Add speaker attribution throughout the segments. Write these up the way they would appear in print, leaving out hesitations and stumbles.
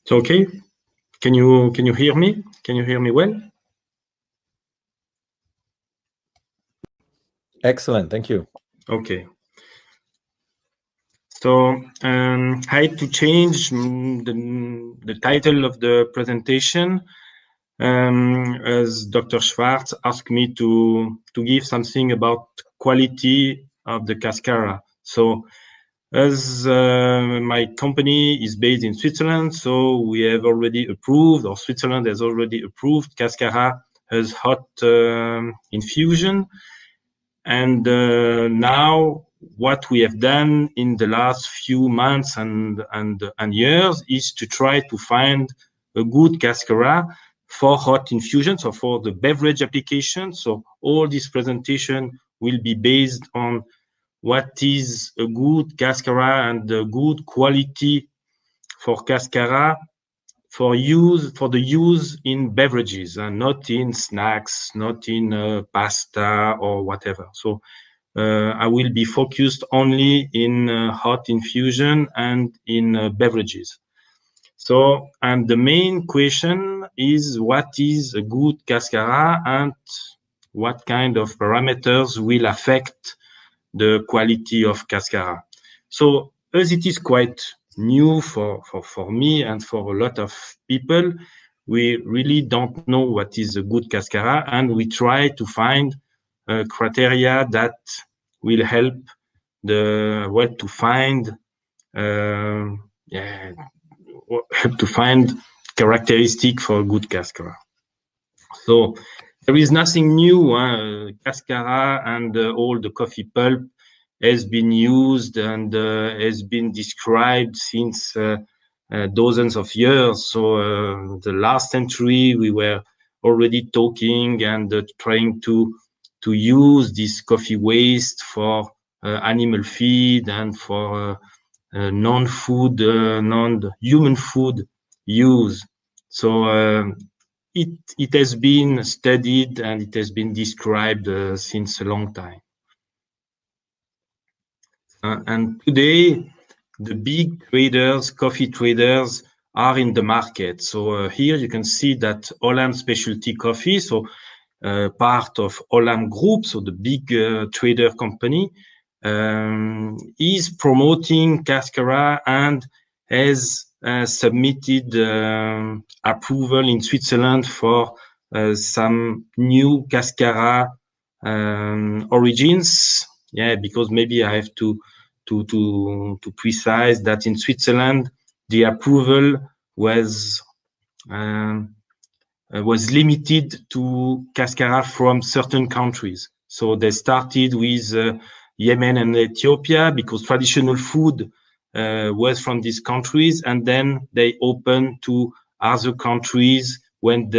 Speaker 1: So, okay, can you hear me? Can you hear me well?
Speaker 2: Excellent, thank you.
Speaker 1: Okay. So I had to change the title of the presentation as Dr. Schwartz asked me to give something about quality of the Cascara. So as my company is based in Switzerland, so we have already approved, or Switzerland has already approved Cascara as hot infusion. And now what we have done in the last few months and years is to try to find a good Cascara for hot infusion, so for the beverage application. So all this presentation will be based on what is a good Cascara and a good quality for Cascara for the use in beverages and not in snacks, not in pasta or whatever. So I will be focused only in hot infusion and in beverages. So, and the main question is what is a good Cascara and what kind of parameters will affect the quality of Cascara. So as it is quite new for me and for a lot of people, we really don't know what is a good Cascara, and we try to find criteria that will help to find help to find characteristic for a good Cascara. So there is nothing new. Cascara and all the coffee pulp has been used and has been described since dozens of years. So the last century, we were already talking and trying to use this coffee waste for animal feed and for non-food, non-human food use. So it has been studied and it has been described since a long time. And today, the big traders, coffee traders, are in the market. So here you can see that Olam Specialty Coffee, so part of Olam Group, so the big trader company, is promoting Cascara and has submitted approval in Switzerland for some new Cascara origins. Yeah, because maybe I have to precise that in Switzerland the approval was limited to Cascara from certain countries. So they started with Yemen and Ethiopia because traditional food was from these countries, and then they opened to other countries when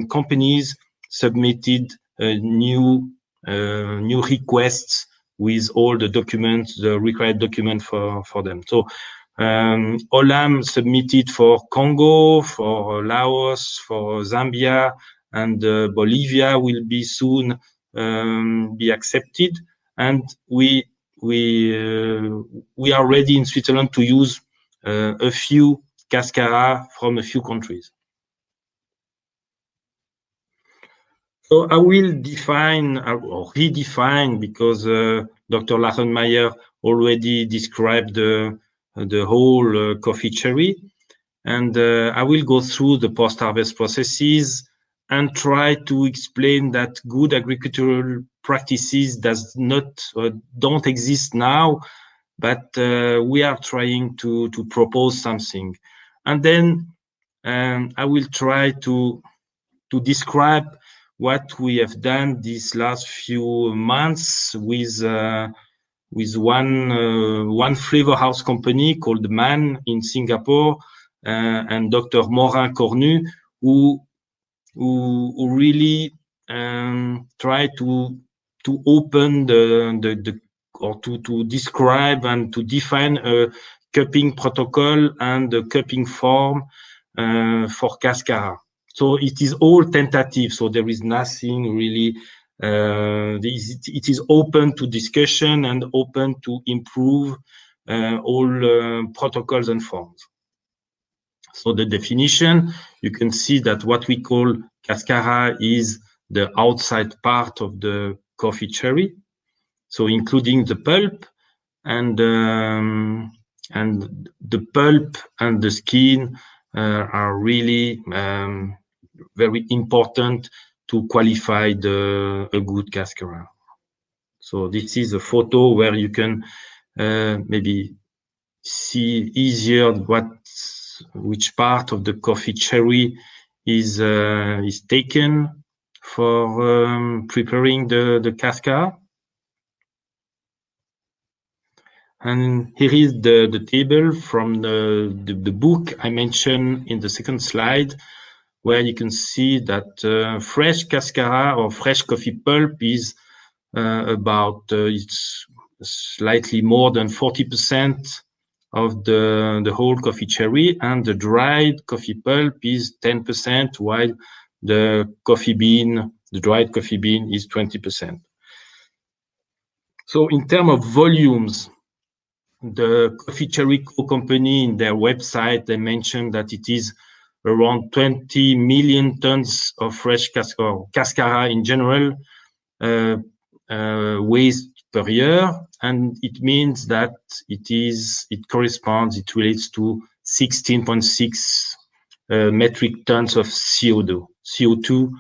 Speaker 1: companies submitted new requests with all the documents, the required document for them. So Olam submitted for Congo, for Laos, for Zambia, and Bolivia will be soon be accepted. And we are ready in Switzerland to use a few Cascara from a few countries. So I will define or redefine, because Dr. Lachenmeyer already described the whole coffee cherry, and I will go through the post-harvest processes and try to explain that good agricultural practices don't exist now, but we are trying to propose something. And then I will try to describe what we have done these last few months with one flavor house company called Man in Singapore, and Dr. Morin Cornu, who really try to open or to describe and to define a cupping protocol and a cupping form for Cascara. So it is all tentative, so there is nothing really, it is open to discussion and open to improve all protocols and forms. So the definition, you can see that what we call Cascara is the outside part of the coffee cherry, so including the pulp, and the pulp and the skin are really very important to qualify a good Cascara. So this is a photo where you can maybe see easier which part of the coffee cherry is taken for preparing the Cascara. And here is the table from the book I mentioned in the second slide, where you can see that fresh Cascara or fresh coffee pulp is about it's slightly more than 40% of the whole coffee cherry, and the dried coffee pulp is 10%, while the dried coffee bean is 20%. So in terms of volumes, the Coffee Cherry Co. company in their website, they mentioned that it is around 20 million tons of fresh Cascara in general waste per year, and it means that it relates to 16.6 metric tons of CO2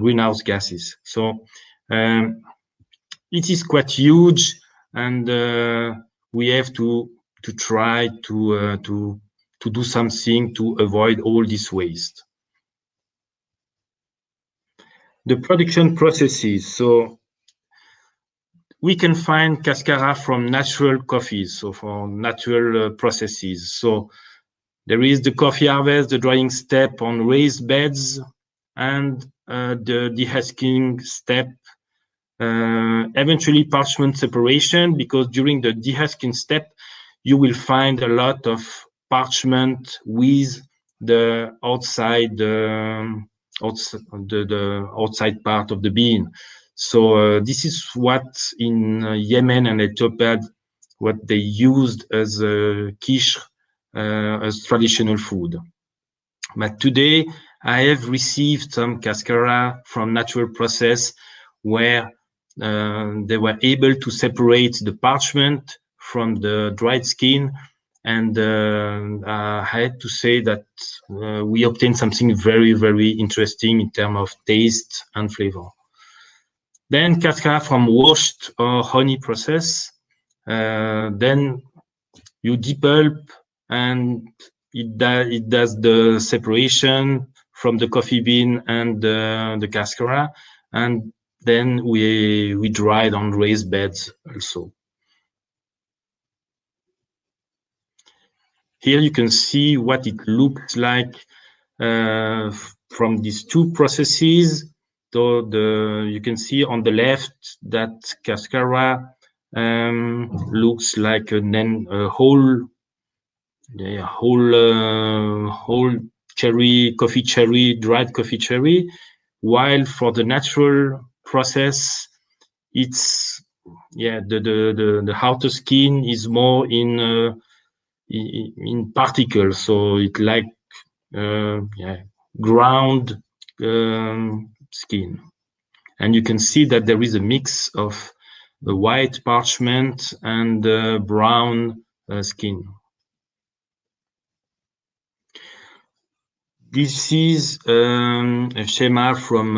Speaker 1: greenhouse gases. So it is quite huge, and we have to try to do something to avoid all this waste. The production processes. So we can find Cascara from natural coffees, so from natural processes. So there is the coffee harvest, the drying step on raised beds, and the dehusking step. Eventually parchment separation, because during the dehusking step, you will find a lot of parchment with the outside outside part of the bean. So this is what in Yemen and Ethiopia, what they used as a quiche, as traditional food. But today I have received some Cascara from natural process where they were able to separate the parchment from the dried skin, and I had to say that we obtained something very, very interesting in terms of taste and flavor. Then Cascara from washed or honey process. Then you depulp, and it does the separation from the coffee bean and the Cascara, and then we dried on raised beds also. Here you can see what it looks like from these two processes. So you can see on the left that Cascara looks like a whole coffee cherry, dried coffee cherry, while for the natural process, it's the outer skin is more in particles, so it like ground skin, and you can see that there is a mix of the white parchment and brown skin. This is a schema from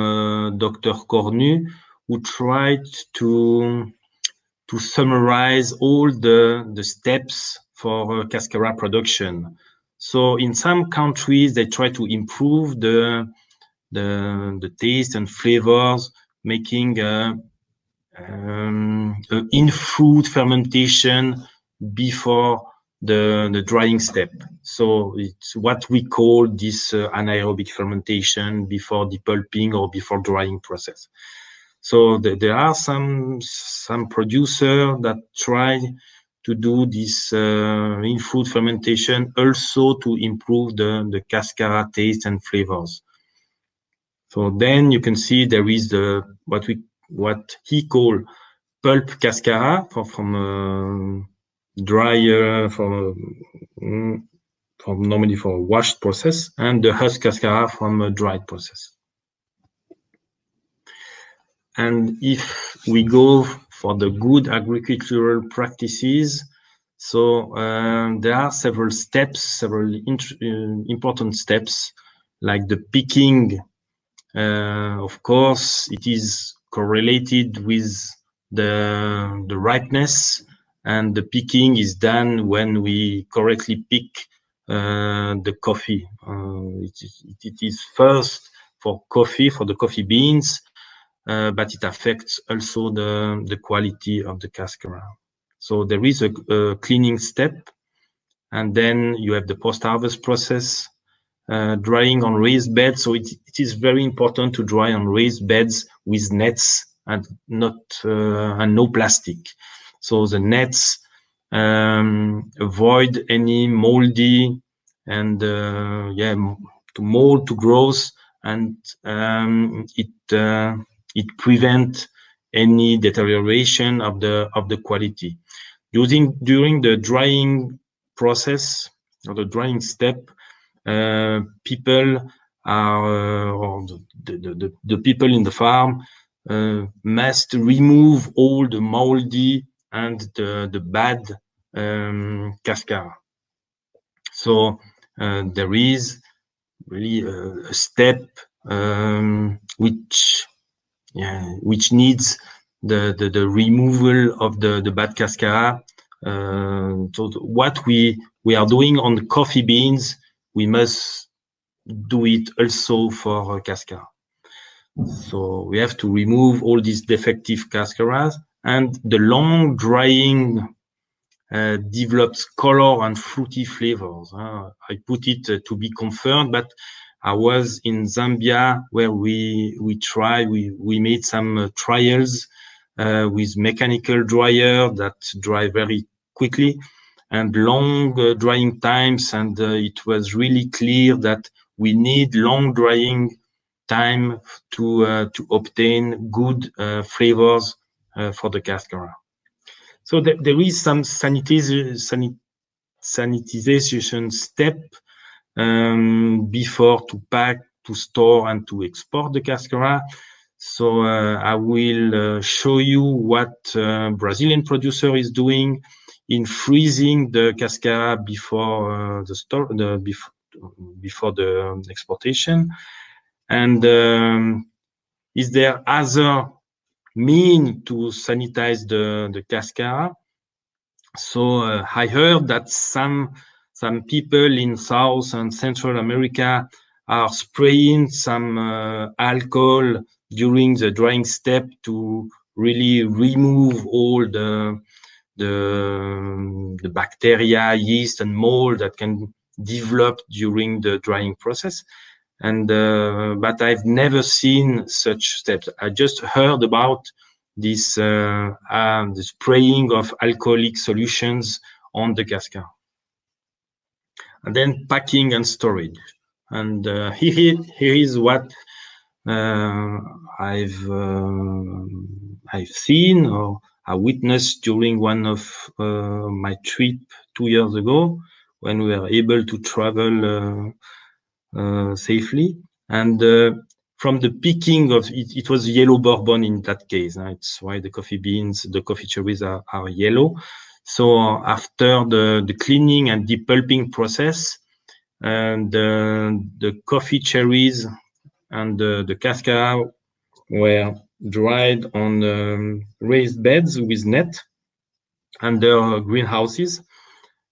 Speaker 1: Dr. Cornu, who tried to summarize all the steps for Cascara production. So in some countries, they try to improve the taste and flavors, making in-fruit fermentation before the drying step. So it's what we call this anaerobic fermentation before depulping or before drying process. So there are some producers that try to do this in-fruit fermentation also to improve the Cascara taste and flavors. So then you can see there is what he called pulp Cascara from normally for a washed process, and the husk cascara from a dried process. And if we go for the good agricultural practices, so there are several steps, several important steps, like the picking. Of course, it is correlated with the ripeness, and the picking is done when we correctly pick the coffee. It is first for coffee, for the coffee beans, but it affects also the quality of the cascara. So there is a cleaning step, and then you have the post-harvest process, drying on raised beds. So it is very important to dry on raised beds with nets and no plastic. So the nets avoid any moldy and to mold to growth, and it prevents any deterioration of the quality. During the drying process or the drying step, people are or the people in the farm must remove all the moldy and the bad cascara. So there is really a step which needs the removal of the bad cascara. So what we are doing on the coffee beans, we must do it also for cascara. So we have to remove all these defective cascaras, and the long drying develops color and fruity flavors. I put it to be confirmed, but I was in Zambia where we made some trials with mechanical dryer that dry very quickly and long drying times, and it was really clear that we need long drying time to obtain good flavors for the cascara. So there is some sanitization step before to pack, to store, and to export the cascara. So I will show you what Brazilian producer is doing in freezing the cascara before before the exportation. And is there other mean to sanitize the cascara? So I heard that some people in South and Central America are spraying some alcohol during the drying step to really remove all the bacteria, yeast, and mold that can develop during the drying process. And but I've never seen such steps. I just heard about this the spraying of alcoholic solutions on the cascara. And then packing and storage. And here is what I've seen or I witnessed during one of my trip 2 years ago when we were able to travel safely. And from the picking of it was yellow bourbon in that case. It's why the coffee beans, the coffee cherries are yellow. So after the cleaning and depulping process, and the coffee cherries and the cascara were dried on raised beds with net under greenhouses,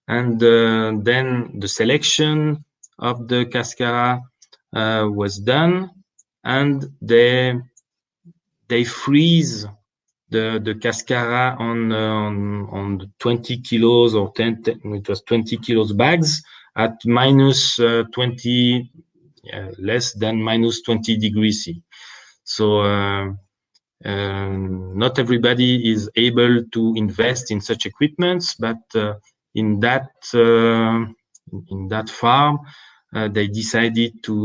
Speaker 1: and then the selection of the cascara was done, and they freeze the cascara on 20 kilos or 10, it was 20 kilos bags at minus 20, less than minus 20 degrees C. So not everybody is able to invest in such equipments, but in that farm, they decided to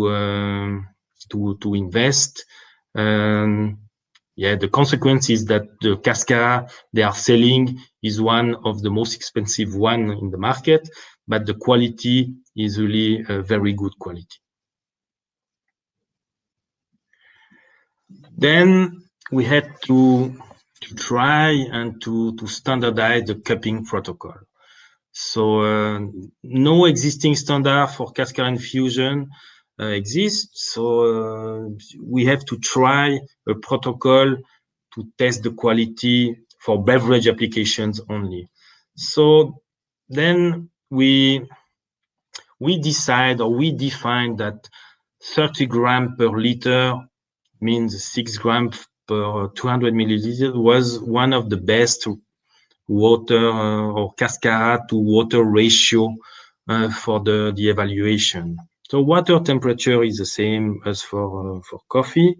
Speaker 1: invest. The consequence is that the cascara they are selling is one of the most expensive one in the market, but the quality is really a very good quality. Then we had to try and to standardize the cupping protocol. So no existing standard for Cascara infusion exists. So we have to try a protocol to test the quality for beverage applications only. So then we decide, or we define, that 30 grams per liter means 6 grams per 200 milliliters was one of the best water or Cascara to water ratio for the evaluation. So water temperature is the same as for coffee.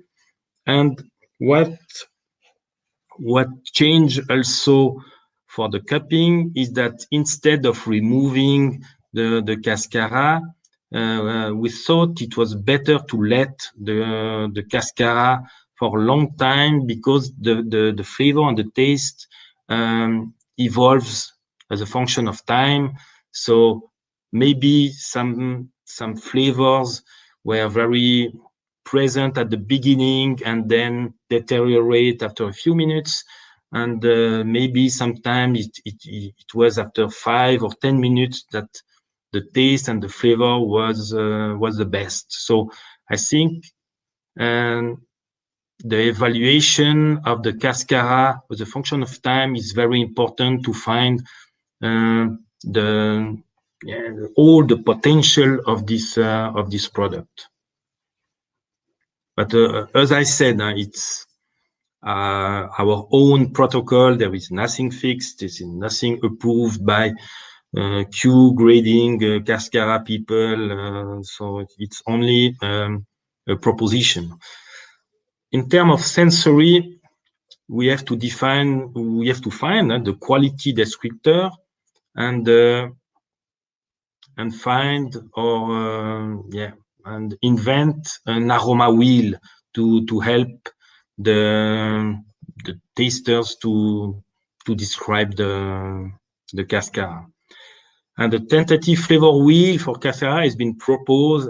Speaker 1: And what changed also for the cupping is that instead of removing the Cascara, we thought it was better to let the Cascara for a long time, because the flavor and the taste evolves as a function of time. So maybe some flavors were very present at the beginning and then deteriorate after a few minutes, and maybe sometimes it was after 5 or 10 minutes that the taste and the flavor was the best. So I think the evaluation of the Cascara as a function of time is very important to find all the potential of this product. But as I said, it's our own protocol. There is nothing fixed. There is nothing approved by Q grading Cascara people. So it's only a proposition. In terms of sensory, we have to find the quality descriptor and find and invent an aroma wheel to help the tasters to describe the Cascara. And the tentative flavor wheel for Cascara has been proposed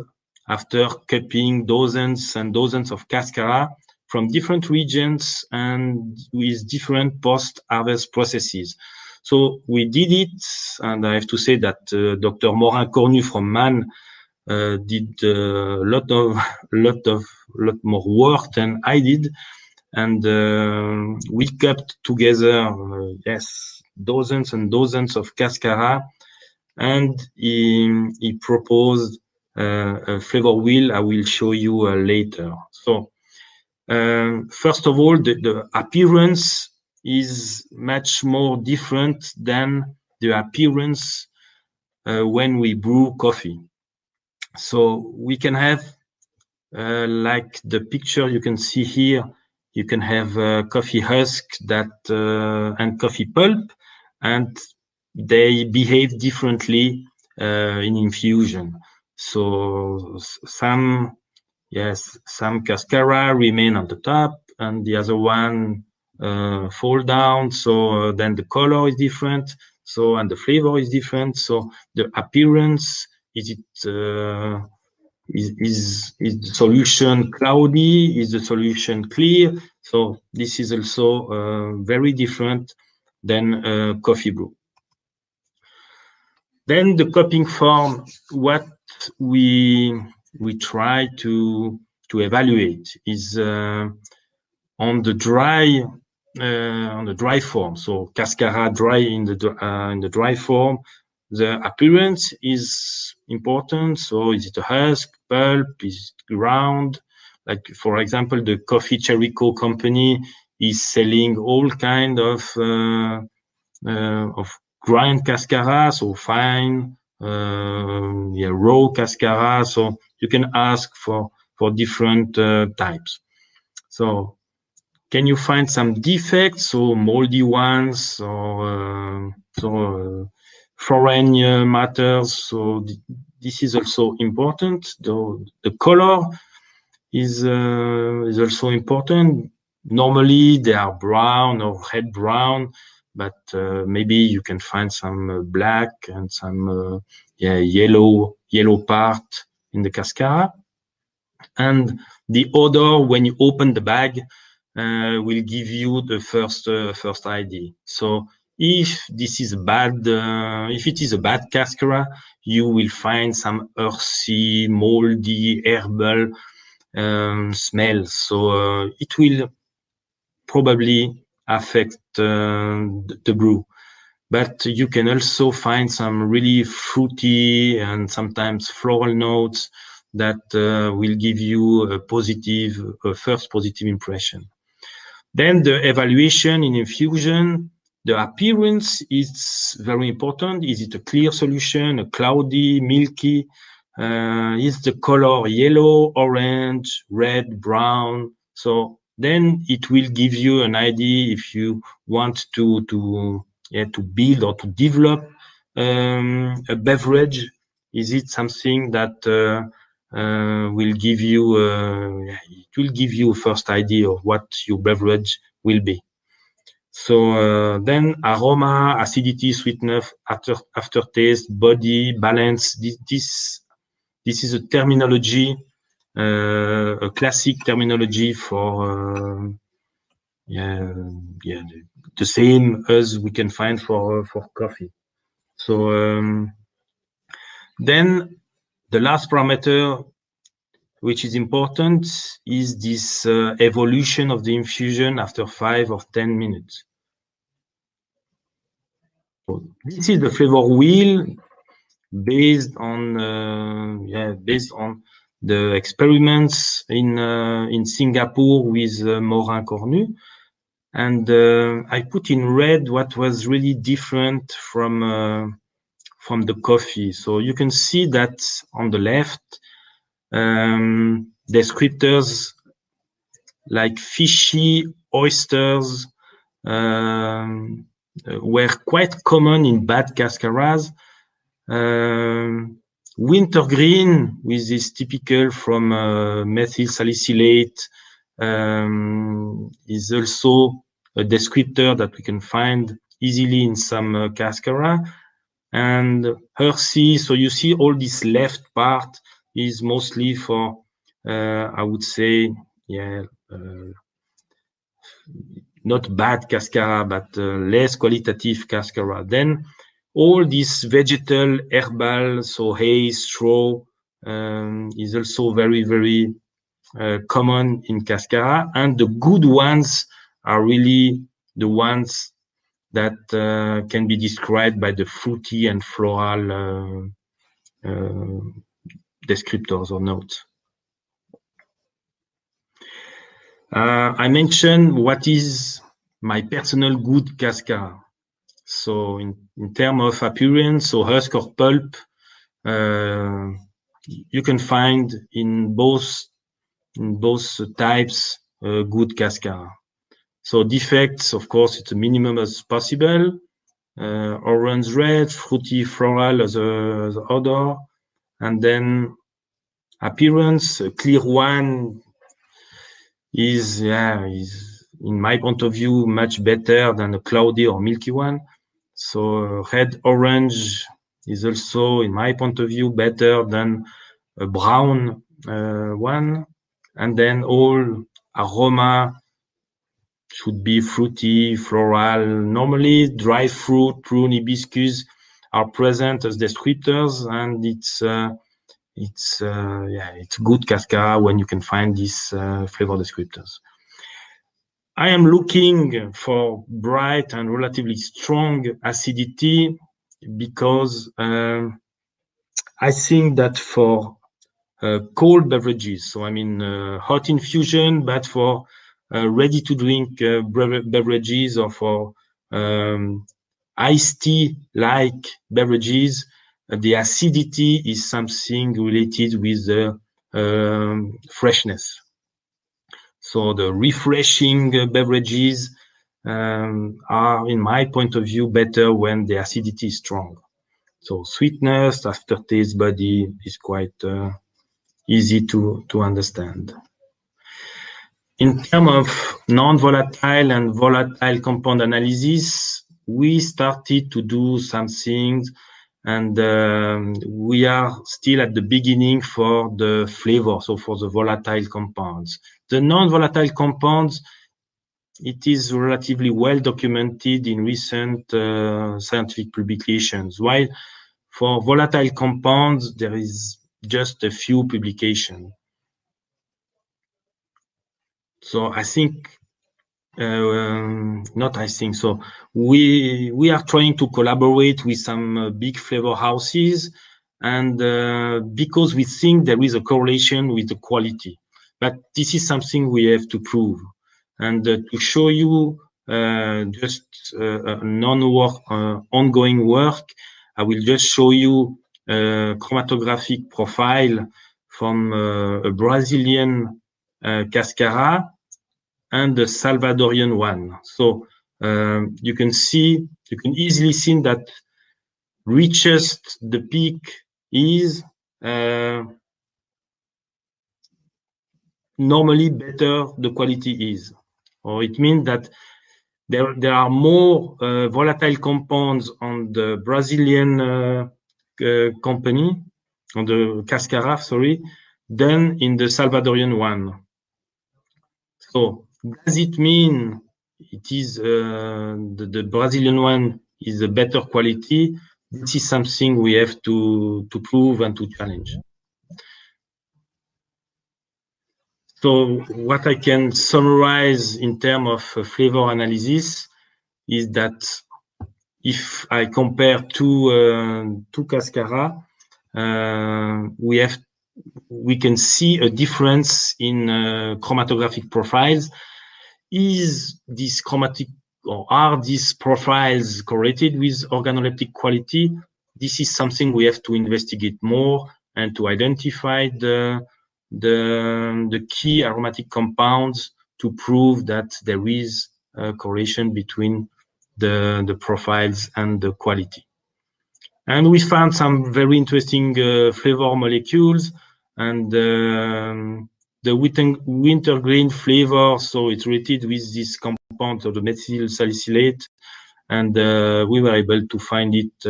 Speaker 1: after cupping dozens and dozens of Cascara from different regions and with different post-harvest processes. So we did it, and I have to say that Dr. Morin-Cornu from Man did a lot more work than I did, and we cupped together dozens and dozens of Cascara, and he proposed a flavor wheel I will show you later. So first of all, the appearance is much more different than the appearance when we brew coffee. So we can have, like the picture you can see here, you can have coffee husk and coffee pulp, and they behave differently in infusion. So some Cascara remain on the top, and the other one fall down. So then the color is different. So, and the flavor is different. So the appearance, is the solution cloudy? Is the solution clear? So this is also very different than coffee brew. Then the cupping form, what we try to evaluate is on the dry form. So Cascara dry in the dry form, the appearance is important. So is it a husk, pulp, is it ground? Like for example, the Coffee Cherry Co. company is selling all kind of grind Cascara, so fine, raw Cascara. So you can ask for different types. So can you find some defects, so moldy ones, or foreign matters? So this is also important. The color is also important. Normally they are brown or red brown, but maybe you can find some black and some yellow part in the Cascara. And the odor, when you open the bag, will give you the first idea. So if this is if it is a bad Cascara, you will find some earthy, moldy, herbal smells. So it will probably affect the brew. But you can also find some really fruity and sometimes floral notes that will give you a first positive impression. Then the evaluation in infusion, the appearance is very important. Is it a clear solution, a cloudy, milky? Is the color yellow, orange, red, brown? So then it will give you an idea if you want to build or to develop a beverage. Is it something that will give you it will give you a first idea of what your beverage will be. So then aroma, acidity, sweetness, aftertaste, body, balance. This is a terminology, a classic terminology for the same as we can find for coffee. So then the last parameter, which is important, is this evolution of the infusion after 5 or 10 minutes. So this is the flavor wheel based on the experiments in Singapore with Morin Cornu, and I put in red what was really different from the coffee. So you can see that on the left. Descriptors like fishy, oysters were quite common in bad Cascaras. Wintergreen, which is typical from methyl salicylate, is also a descriptor that we can find easily in some Cascara. And earthy, so you see all this left part is mostly for, I would say, not bad Cascara, but less qualitative Cascara. Then all this vegetal, herbal, so hay, straw, is also very, very common in Cascara. And the good ones are really the ones that can be described by the fruity and floral descriptors or notes. I mentioned what is my personal good Cascara. So in terms of appearance, so husk or pulp, you can find in both types good Cascara. So defects, of course, it's a minimum as possible. Orange red, fruity floral as the odor, and then appearance, a clear one is in my point of view much better than a cloudy or milky one. So red orange is also in my point of view better than a brown one, and then all aroma should be fruity, floral. Normally, dry fruit, prune, hibiscus are present as descriptors, and it's good Cascara when you can find these flavor descriptors. I am looking for bright and relatively strong acidity because I think that for cold beverages, so I mean hot infusion, but for ready-to-drink beverages or for iced tea-like beverages, the acidity is something related with the freshness. So the refreshing beverages are, in my point of view, better when the acidity is strong. So sweetness, aftertaste, body is quite easy to understand. In terms of non-volatile and volatile compound analysis, we started to do some things, and we are still at the beginning for the flavor, so for the volatile compounds. The non-volatile compounds, it is relatively well documented in recent scientific publications, while for volatile compounds, there is just a few publications. So I think, not I think, so we are trying to collaborate with some big flavor houses, and because we think there is a correlation with the quality. But this is something we have to prove. And to show you just ongoing work, I will just show you a chromatographic profile from a Brazilian Cascara and the Salvadorian one. So you can easily see that richest the peak is, normally better the quality is. Or it means that there are more volatile compounds on the Brazilian company, on the Cascara, sorry, than in the Salvadorian one. So does it mean it is the Brazilian one is a better quality? This is something we have to prove and to challenge. So what I can summarize in terms of flavor analysis is that if I compare two Cascara, we can see a difference in chromatographic profiles. Is this chromatic, or are these profiles correlated with organoleptic quality? This is something we have to investigate more and to identify the key aromatic compounds to prove that there is a correlation between the profiles and the quality. And we found some very interesting flavor molecules, and the wintergreen flavor, so it's related with this compound of the methyl salicylate, and we were able to find it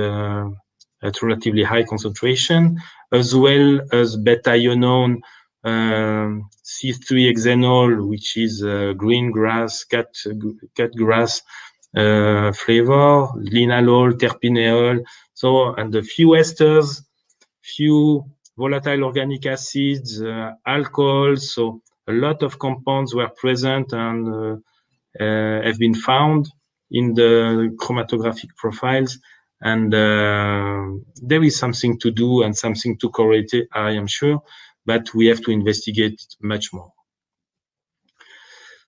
Speaker 1: at relatively high concentration, as well as beta-ionone C3-hexanol, which is green grass, cat grass flavor, linalol, terpineol, so, and a few esters, few volatile organic acids, alcohols, so a lot of compounds were present and have been found in the chromatographic profiles, and there is something to do and something to correlate, I am sure, but we have to investigate much more.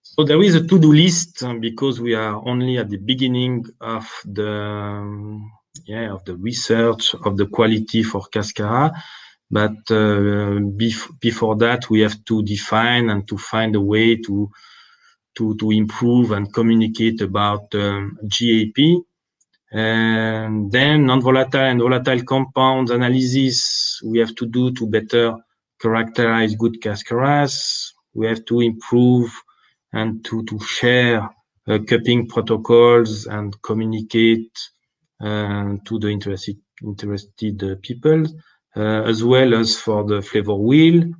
Speaker 1: So there is a to-do list because we are only at the beginning of the research of the quality for Cascara, but before that we have to define and to find a way to improve and communicate about GAP. And then non-volatile and volatile compounds analysis we have to do to better characterize good Cascaras. We have to improve and to share cupping protocols and communicate to the interested people, as well as for the flavor wheel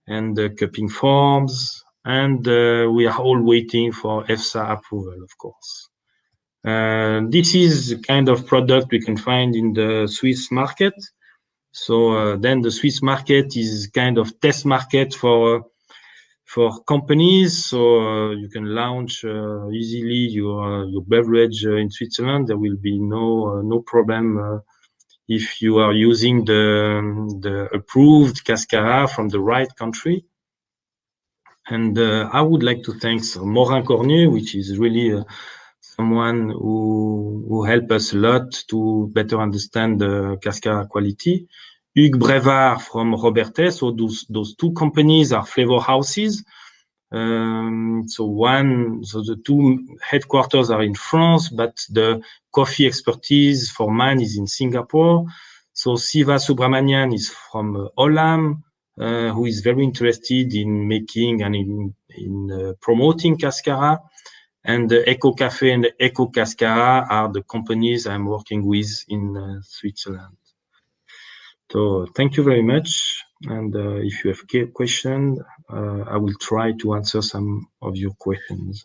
Speaker 1: and the cupping forms. And we are all waiting for EFSA approval, of course. This is the kind of product we can find in the Swiss market. So then the Swiss market is kind of test market for companies. So you can launch easily your beverage in Switzerland. There will be no problem if you are using the approved Cascara from the right country. And I would like to thank Morin Cornu, which is really someone who helped us a lot to better understand the Cascara quality. Hugues Brevard from Robertet. So those two companies are flavor houses. So the two headquarters are in France, but the coffee expertise for man is in Singapore. So Siva Subramanian is from Olam, who is very interested in making and in promoting Cascara. And the Eco Cafe and the Eco Cascara are the companies I'm working with in Switzerland. So thank you very much. And if you have a question, I will try to answer some of your questions.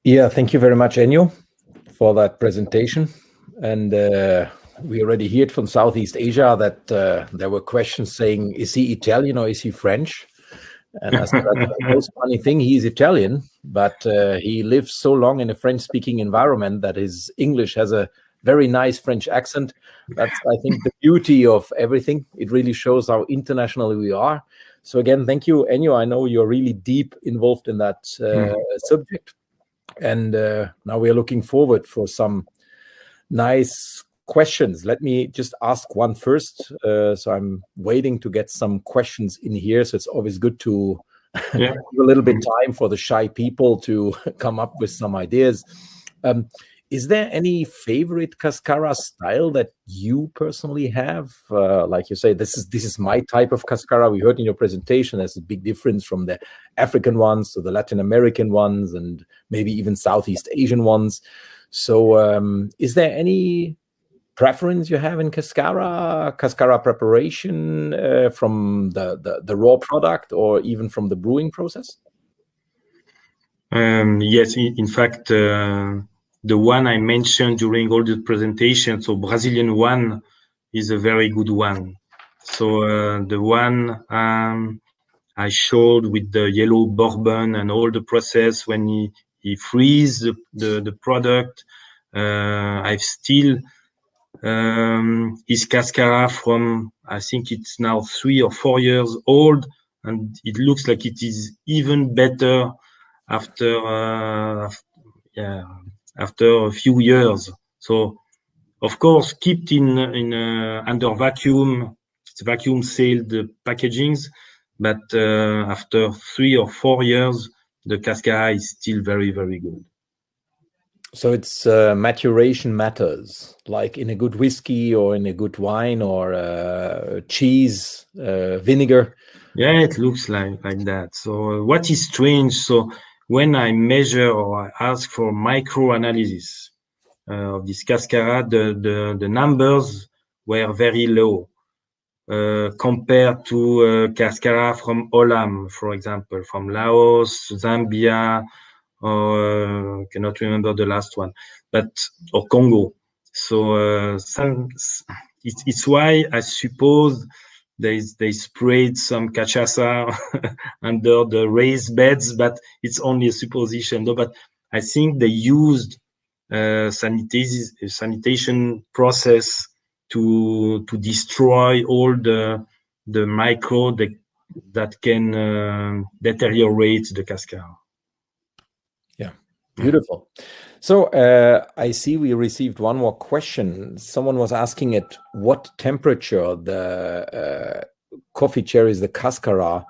Speaker 2: Yeah, thank you very much, Ennio, for that presentation. And we already heard from Southeast Asia that there were questions saying, is he Italian or is he French? And I said, that's the most funny thing, he is Italian, but he lives so long in a French-speaking environment that his English has a very nice French accent. That's, I think, the beauty of everything. It really shows how international we are. So again, thank you, Ennio. I know you're really deep involved in that subject. And now we are looking forward for some nice questions. Let me just ask one first. So I'm waiting to get some questions in here. So it's always good to give a little bit time for the shy people to come up with some ideas. Is there any favorite Cascara style that you personally have? Like you say, this is my type of Cascara. We heard in your presentation there's a big difference from the African ones to the Latin American ones and maybe even Southeast Asian ones. So is there any preference you have in Cascara preparation from the raw product or even from the brewing process?
Speaker 1: Yes, in fact, the one I mentioned during all the presentation, so Brazilian one, is a very good one. So the one I showed with the yellow bourbon and all the process when he freeze the product, I've still his Cascara from, I think it's now 3 or 4 years old, and it looks like it is even better after a few years. So of course kept in under vacuum, it's vacuum sealed packagings, but after 3 or 4 years the Cascara is still very, very good.
Speaker 2: So it's maturation matters, like in a good whiskey or in a good wine or cheese, vinegar.
Speaker 1: Yeah, it looks like that. So what is strange, so when I measure or I ask for micro-analysis of this Cascara, the numbers were very low compared to Cascara from Olam, for example, from Laos, Zambia, or cannot remember the last one, or Congo. So it's why I suppose they sprayed some cachaça under the raised beds, but it's only a supposition. No, but I think they used sanitation process to destroy all the micro that can deteriorate the Cascara.
Speaker 2: Yeah, beautiful. So I see we received one more question. Someone was asking at what temperature the coffee cherries, the Cascara,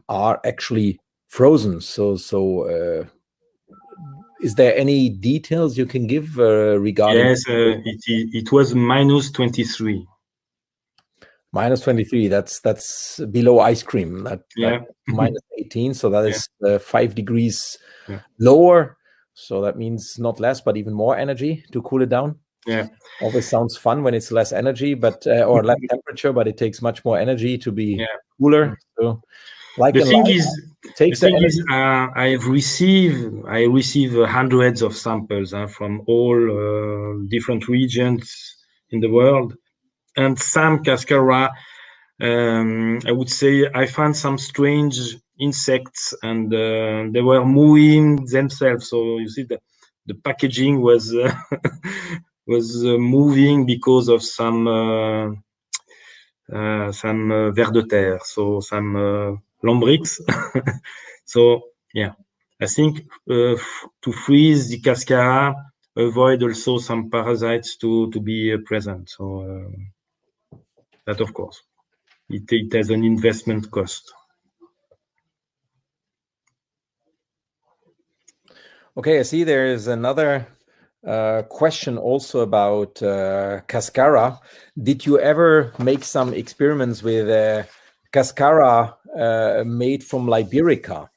Speaker 2: are actually frozen. So is there any details you can give regarding?
Speaker 1: Yes, it was minus 23.
Speaker 2: Minus 23. That's below ice cream. That minus 18. So that is 5 degrees lower. So that means not less, but even more energy to cool it down.
Speaker 1: Yeah.
Speaker 2: Always sounds fun when it's less energy, but or less temperature, but it takes much more energy to be cooler. So, like
Speaker 1: the thing is, I receive hundreds of samples from all different regions in the world, and some Cascara, I would say, I found some strange insects, and they were moving themselves. So you see that the packaging was was moving because of some vers de terre, so some lambics. So yeah, I think to freeze the Cascara, avoid also some parasites to be present. So that, of course, it has an investment cost.
Speaker 2: Okay, I see there is another question also about Cascara. Did you ever make some experiments with Cascara made from Liberica?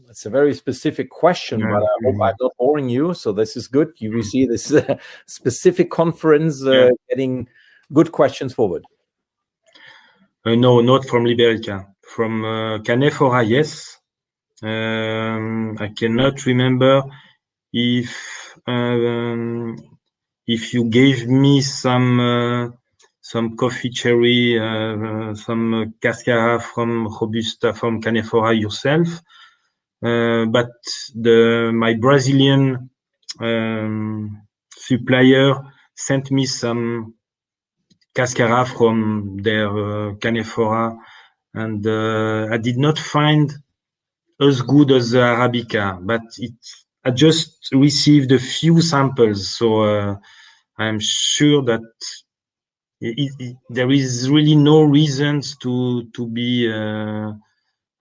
Speaker 2: It's a very specific question, but I hope I'm not boring you. So this is good. You see this specific conference getting good questions forward.
Speaker 1: No, not from Liberica. From Canephora, yes. I cannot remember if you gave me some coffee cherry, some Cascara from Robusta from Canephora yourself. But my Brazilian supplier sent me some Cascara from their Canephora, and I did not find as good as the Arabica, but I just received a few samples, so I'm sure that there is really no reasons to be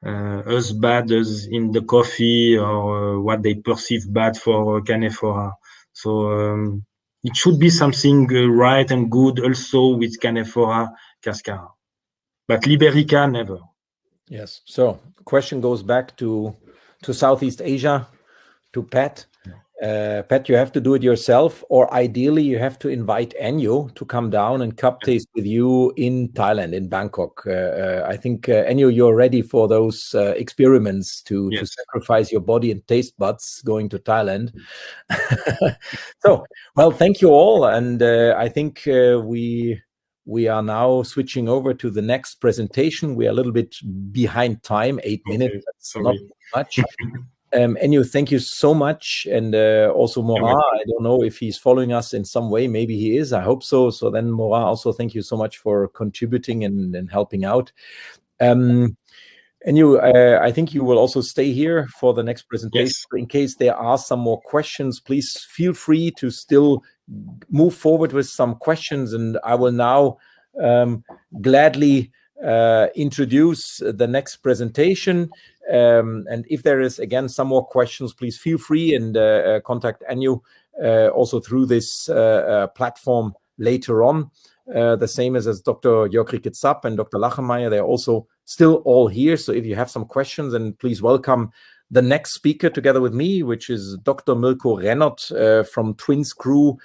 Speaker 1: as bad as in the coffee or what they perceive bad for Canephora. So it should be something right and good also with Canephora Cascara, but Liberica never.
Speaker 2: Yes. So question goes back to Southeast Asia, to Pat. Pat, you have to do it yourself, or ideally you have to invite Ennio to come down and cup taste with you in Thailand, in Bangkok. I think, Ennio, you're ready for those experiments to sacrifice your body and taste buds going to Thailand. So, well, thank you all. And I think we are now switching over to the next presentation. We are a little bit behind time, 8 minutes. That's not much. Ennio, thank you so much. And also Morat, I don't know if he's following us in some way. Maybe he is. I hope so. So then Morat, also thank you so much for contributing and helping out. Ennio, I think you will also stay here for the next presentation.
Speaker 1: Yes.
Speaker 2: In case there are some more questions, please feel free to still move forward with some questions. And I will now gladly introduce the next presentation. And if there is, again, some more questions, please feel free and contact Ennio also through this platform later on. The same as Dr. Jörg Ricketts-Zapp and Dr. Lachenmeier. They're also still all here. So if you have some questions, then please welcome the next speaker together with me, which is Dr. Mirko Rennert from Twins Crew